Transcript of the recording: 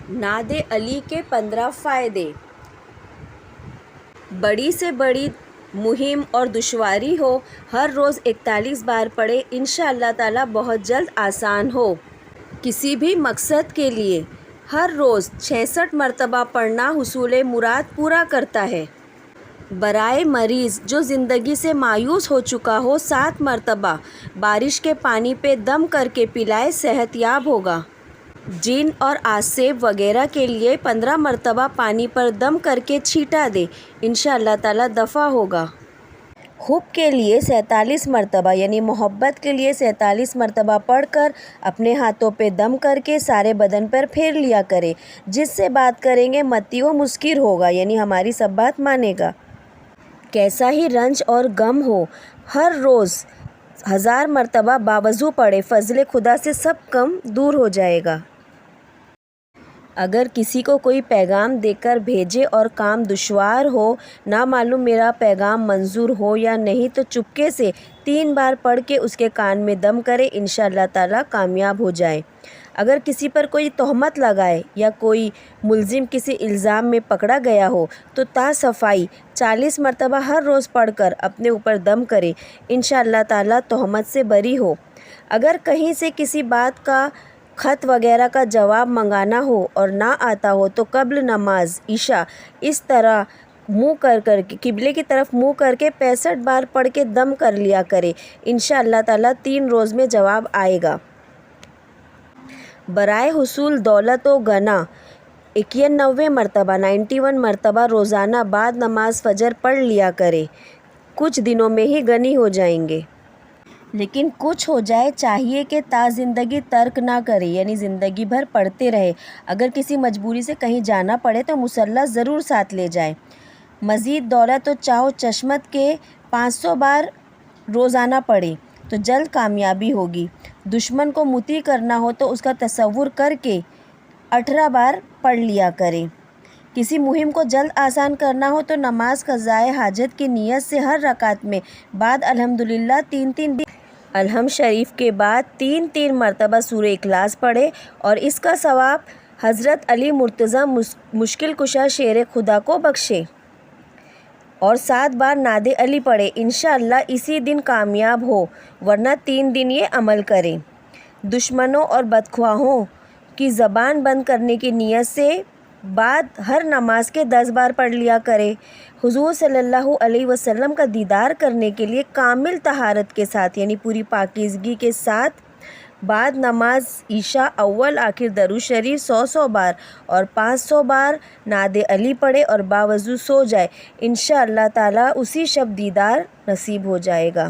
نعت علی کے 15 فائدے۔ بڑی سے بڑی مہم اور دشواری ہو، ہر روز 41 بار پڑھے، انشاءاللہ تعالیٰ بہت جلد آسان ہو۔ کسی بھی مقصد کے لیے ہر روز 66 مرتبہ پڑھنا حصول مراد پورا کرتا ہے۔ برائے مریض جو زندگی سے مایوس ہو چکا ہو 7 مرتبہ بارش کے پانی پہ دم کر کے پلائے، صحت یاب ہوگا۔ جن اور آسیب وغیرہ کے لیے 15 مرتبہ پانی پر دم کر کے چھینٹا دے، انشاءاللہ تعالیٰ دفع ہوگا۔ حب کے لیے 47 مرتبہ یعنی محبت کے لیے 47 مرتبہ پڑھ کر اپنے ہاتھوں پہ دم کر کے سارے بدن پر پھیر لیا کرے۔ جس سے بات کریں گے متی و مسکر ہوگا، یعنی ہماری سب بات مانے گا۔ کیسا ہی رنج اور غم ہو، ہر روز 1000 مرتبہ باوضو پڑھے، فضل خدا سے سب غم دور ہو جائے گا۔ اگر کسی کو کوئی پیغام دے کر بھیجے اور کام دشوار ہو، نہ معلوم میرا پیغام منظور ہو یا نہیں، تو چپکے سے 3 بار پڑھ کے اس کے کان میں دم کرے، انشاءاللہ تعالیٰ کامیاب ہو جائے۔ اگر کسی پر کوئی تہمت لگائے یا کوئی ملزم کسی الزام میں پکڑا گیا ہو تو تا صفائی 40 مرتبہ ہر روز پڑھ کر اپنے اوپر دم کرے، انشاءاللہ تعالیٰ تہمت سے بری ہو۔ اگر کہیں سے کسی بات کا خط وغیرہ کا جواب منگانا ہو اور نہ آتا ہو تو قبل نماز عشاء اس طرح قبلے کی طرف منہ کر کے 65 بار پڑھ کے دم کر لیا کرے، انشاءاللہ تعالیٰ 3 روز میں جواب آئے گا۔ برائے حصول دولت و غنا 91 مرتبہ 91 مرتبہ روزانہ بعد نماز فجر پڑھ لیا کرے، کچھ دنوں میں ہی غنی ہو جائیں گے۔ لیکن کچھ ہو جائے چاہیے کہ تا زندگی ترک نہ کرے، یعنی زندگی بھر پڑھتے رہے۔ اگر کسی مجبوری سے کہیں جانا پڑے تو مصلی ضرور ساتھ لے جائے۔ مزید دولت و چاہو چشمت کے 500 بار روزانہ پڑھے تو جلد کامیابی ہوگی۔ دشمن کو مطیع کرنا ہو تو اس کا تصور کر کے 18 بار پڑھ لیا کرے۔ کسی مہم کو جلد آسان کرنا ہو تو نماز قضائے حاجت کی نیت سے ہر رکعت میں بعد الحمدللہ 3 الحمد شریف کے بعد 3 مرتبہ سورہ اخلاص پڑھے، اور اس کا ثواب حضرت علی مرتضیٰ مشکل کشا شیر خدا کو بخشے، اور 7 بار نعت علی پڑھے، انشاءاللہ اسی دن کامیاب ہو، ورنہ 3 دن یہ عمل کرے۔ دشمنوں اور بدخواہوں کی زبان بند کرنے کی نیت سے بعد ہر نماز کے 10 بار پڑھ لیا کرے۔ حضور صلی اللہ علیہ وسلم کا دیدار کرنے کے لیے کامل طہارت کے ساتھ یعنی پوری پاکیزگی کے ساتھ بعد نماز عشاء اول آخر درود شریف 100 بار اور 500 بار نعت علی پڑھے اور باوضو سو جائے، انشاءاللہ تعالیٰ اسی شب دیدار نصیب ہو جائے گا۔